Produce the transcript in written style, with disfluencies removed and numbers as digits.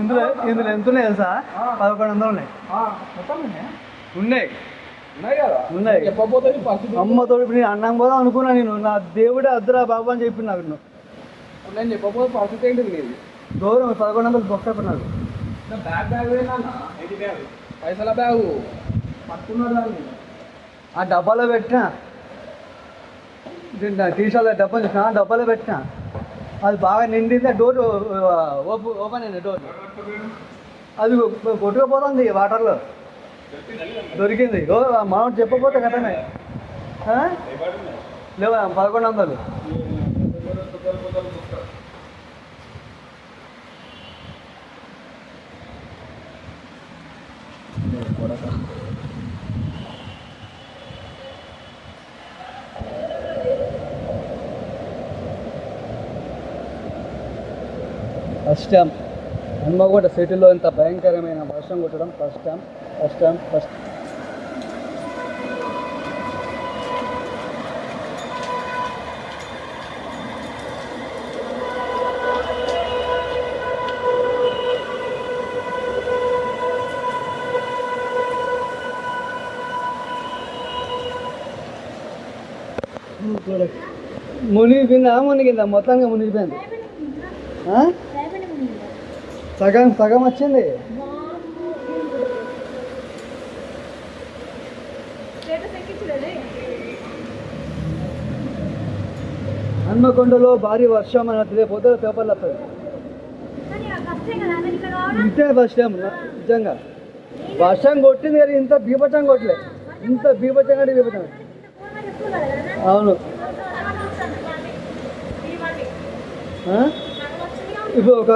ఇందులో ఇందులో ఎంత ఉన్నాయి తెలుసా? 1100 ఉన్నాయి. ఉన్నాయి ఉన్నాయి. అమ్మతో ఇప్పుడు నేను అన్నం పోదాం అనుకున్నా. నేను నా దేవుడే అద్దురా బాబు అని చెప్పి నాకు నేను చెప్పకపోతే పరిస్థితి ఏంటిది లేదు. దూరం 1100 బొక్క పడినాడు. పైసల బ్యాగు పట్టుకున్నాడు దాన్ని. ఆ డబ్బాలో పెట్టినా, టీషర్ట్ డబ్బా చూసిన డబ్బాలో పెట్టినా. అది బాగా నిండింది. డోర్ ఓపెన్ అయింది. డోర్ అది కొట్టుకుపోతుంది వాటర్లో. దొరికింది. మనం చెప్పకపోతే కథమే. లేవా 1100. ఫస్ట్ టైం హన్మకొండ సిటీలో ఇంత భయంకరమైన వర్షం కొట్టడం ఫస్ట్ టైం. మునిగిపోయిందా? మొత్తంగా మునిగిపోయింది. సగం వచ్చింది. హన్మకొండలో భారీ వర్షం అని రేపు పేపర్లు వస్తుంది. ఇంతే ఫస్ట్ టైం నిజంగా వర్షం కొట్టింది కానీ ఇంత బీభత్సంగా కొట్టలే. ఇంత బీభత్సంగా అవును. ఇప్పుడు ఒక